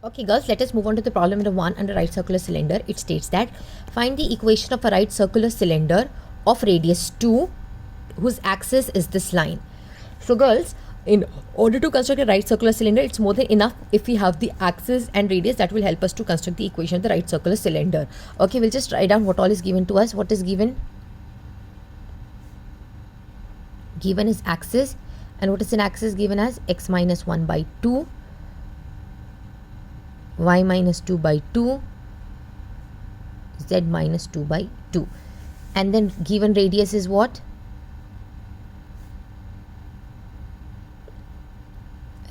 Okay girls, let us move on to the problem number 1 under right circular cylinder. It states that find the equation of a right circular cylinder of radius 2 whose axis is this line. So girls, in order to construct a right circular cylinder, it's more than enough if we have the axis and radius. That will help us to construct the equation of the right circular cylinder. Okay, we'll just write down what all is given to us. What is given? Given is axis, and what is an axis given as x minus 1 by 2, y minus 2 by 2, z minus 2 by 2. And then given radius is what?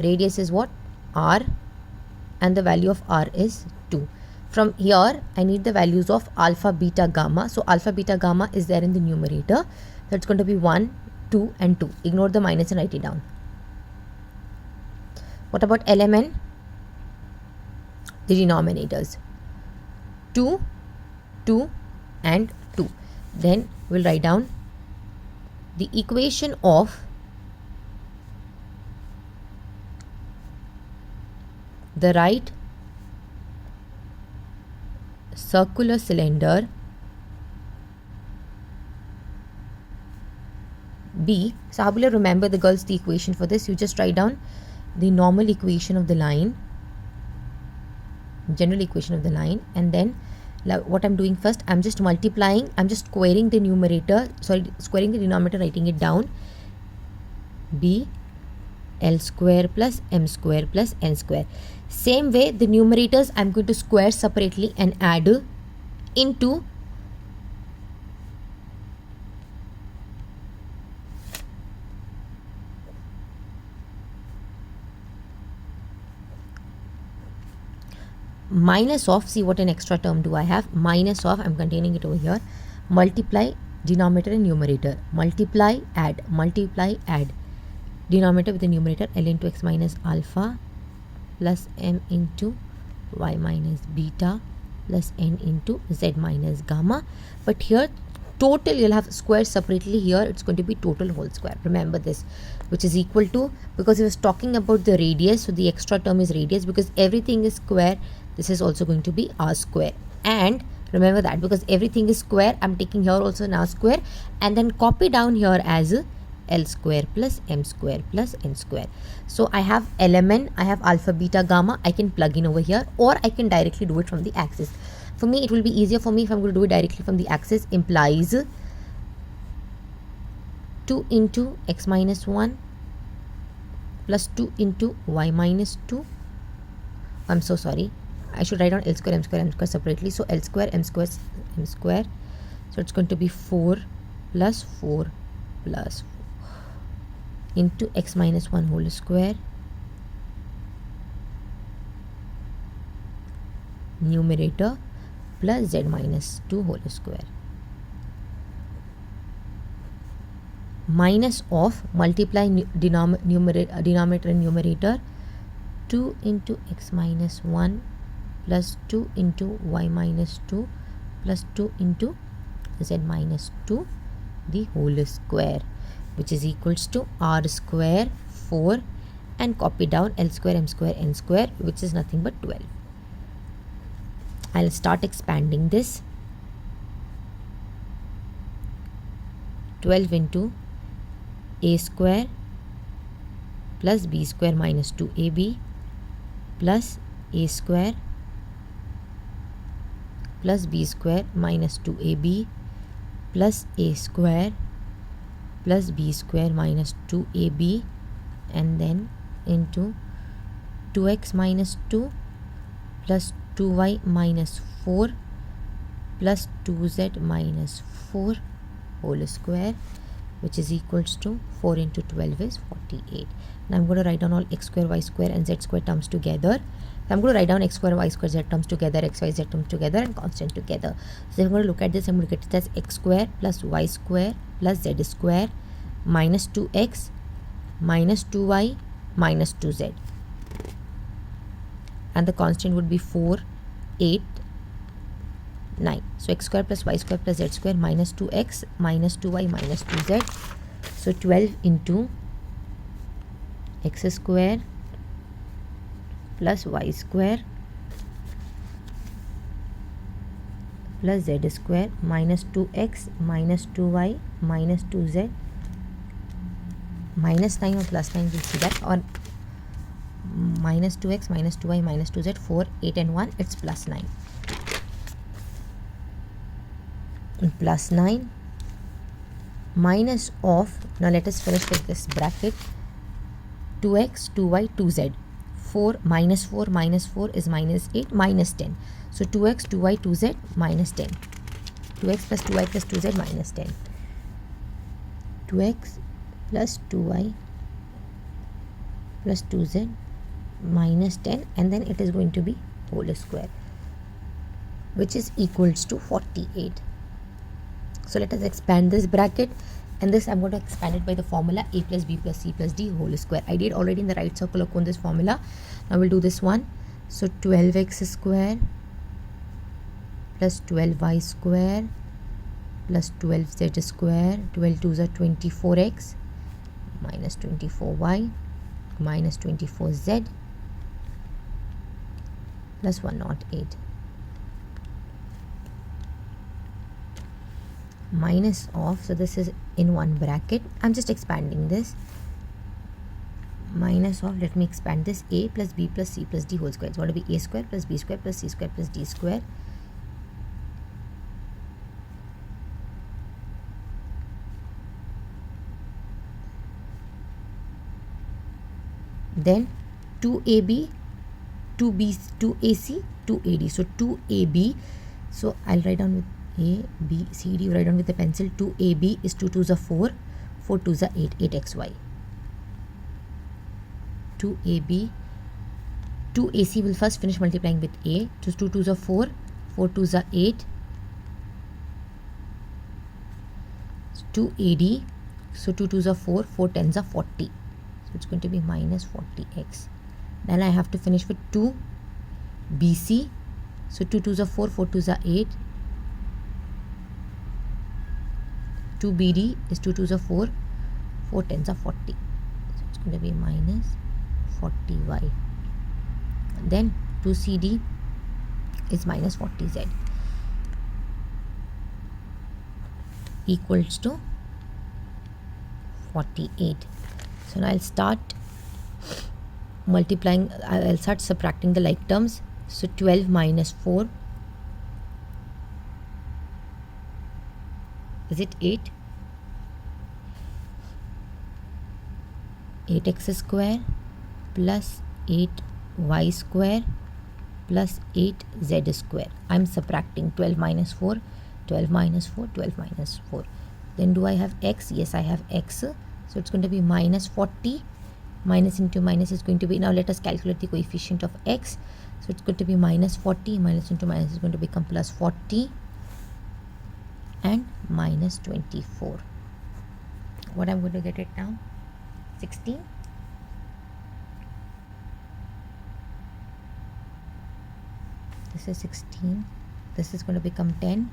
Radius is what? R, and the value of R is 2. From here, I need the values of alpha, beta, gamma. So alpha, beta, gamma is there in the numerator. That's going to be 1, 2 and 2. Ignore the minus and write it down. What about LMN? The denominators 2, 2 and 2. Then we'll write down the equation of the right circular cylinder B. So how will you remember the girls the equation for this? You just write down the normal equation of the line, general equation of the line, and then what I'm doing first, I'm just multiplying, I'm just squaring the squaring the denominator, writing it down, b l square plus m square plus n square. Same way the numerators I'm going to square separately and add into minus of, see what an extra term do I have, minus of, I'm containing it over here, multiply denominator and numerator, multiply add, denominator with the numerator, l into x minus alpha plus m into y minus beta plus n into z minus gamma. But here total you'll have square separately, here it's going to be total whole square, remember this, which is equal to, because he was talking about the radius, so the extra term is radius, because everything is square, this is also going to be r square. And remember that because everything is square, I'm taking here also an r square, and then copy down here as l square plus m square plus n square. So I have LMN, I have alpha, beta, gamma, I can plug in over here, or I can directly do it from the axis. For me, it will be easier for me if I'm going to do it directly from the axis. Implies 2 into x minus 1 plus 2 into y minus 2. I'm so sorry. I should write down L square, M square, M square separately. So L square, M square, M square. So it's going to be 4 plus 4 plus 4 into x minus 1 whole square, numerator, plus z minus 2 whole square, minus of, multiply denominator and numerator, 2 into x minus 1 plus 2 into y minus 2 plus 2 into z minus 2 the whole square, which is equals to r square 4, and copy down L square, M square, N square, which is nothing but 12. I'll start expanding this. 12 into a square plus b square minus 2ab plus a square plus b square minus 2ab plus a square plus b square minus 2ab, and then into 2x minus 2 plus 2y minus 4 plus 2z minus 4 whole square, which is equals to 4 into 12 is 48. Now I'm going to write down all x square, y square and z square terms together. So I'm going to write down x square, y square, z terms together, x, y, z terms together, and constant together. So I'm going to look at this. I'm going to get it as x square plus y square plus z square minus 2x minus 2y minus 2z. And the constant would be 4, 8, 9. So x square plus y square plus z square minus 2x minus 2y minus 2z. So 12 into x square plus y square plus z square minus 2x minus 2y minus 2z minus 9 or plus 9, we'll see that, or minus 2x minus 2y minus 2z, 4, 8 and 1, it's plus 9. Plus 9 minus of, now let us finish with this bracket, 2x, 2y, 2z. 4 minus 4 minus 4 is minus 8 minus 10. So 2x, 2y, 2z minus 10. 2x plus 2y plus 2z minus 10. 2x plus 2y plus 2z minus 10, and then it is going to be whole square, which is equals to 48. So let us expand this bracket, and this I'm going to expand it by the formula a plus b plus c plus d whole square. I did already in the right circle on this formula. Now we'll do this one. So 12x square plus 12y square plus 12z square, 12 2s are 24x minus 24y minus 24z plus 108 minus of, so this is in one bracket, I'm just expanding this, minus of, let me expand this, a plus b plus c plus d whole square. It's going to be a square plus b square plus c square plus d square then 2ab 2b 2ac 2ad, so 2ab, so I'll write down with a b c d, write down with a pencil. 2ab is 2 2s are 4, 4 2s are 8, 8xy. 2ab, 2ac will first finish multiplying with a, so 2 2s are 4, 4 2s are 8, 2ad, so 2 2s are 4, 4 10s are 40, so it's going to be minus 40x. Then I have to finish with 2 bc, so 2 2s are 4, 4 2s are 8, 2 bd is 2 2s are 4, 4 10s are 40, so it's going to be minus 40y. Then 2 cd is minus 40z equals to 48. So now I'll start multiplying, I'll start subtracting the like terms. So 12 minus 4, is it 8? 8x square plus 8y square plus 8z square. I'm subtracting 12 minus 4, 12 minus 4, 12 minus 4. Then do I have x? Yes, I have x. So it's going to be minus 40. Minus into minus is going to be, now let us calculate the coefficient of x. So it's going to be minus 40, minus into minus is going to become plus 40 and minus 24. What I'm going to get it now? 16. This is 16. This is going to become 10.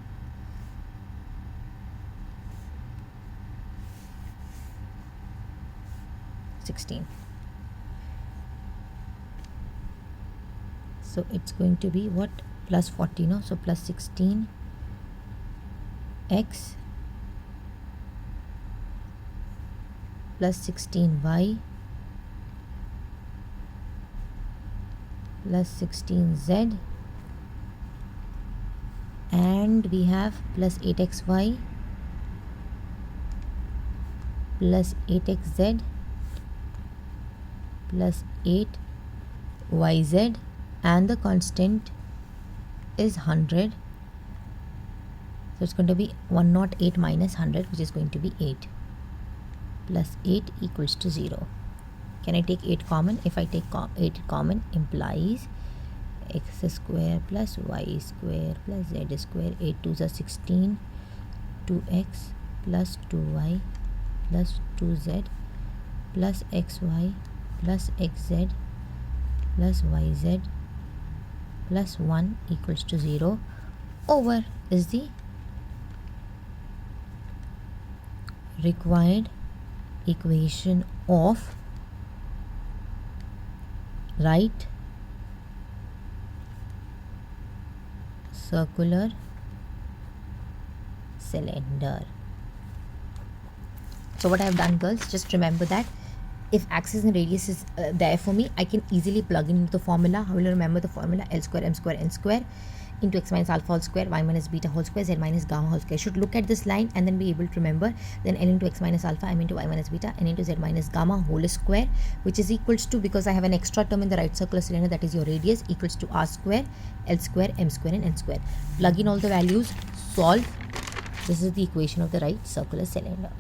So it's going to be what? Plus 40, no? So plus 16 x plus 16y plus 16z, and we have plus 8xy plus 8xz plus 8yz, and the constant is 100. So it's going to be 108 minus 100, which is going to be 8, plus 8 equals to 0. Can I take 8 common? If I take 8 common, implies x square plus y square plus z square, 8 2s are 16, 2x plus 2y plus 2z plus xy plus xz plus yz plus 1 equals to 0, over is the required equation of right circular cylinder. So what I have done, girls, just remember that if axis and radius is there for me, I can easily plug into the formula. How will you remember the formula? L square m square n square into x minus alpha whole square, y minus beta whole square, z minus gamma whole square. You should look at this line and then be able to remember. Then L into x minus alpha, m into y minus beta, n into z minus gamma whole square, which is equals to, because I have an extra term in the right circular cylinder, that is your radius, equals to r square, L square, m square and n square. Plug in all the values, solve. This is the equation of the right circular cylinder.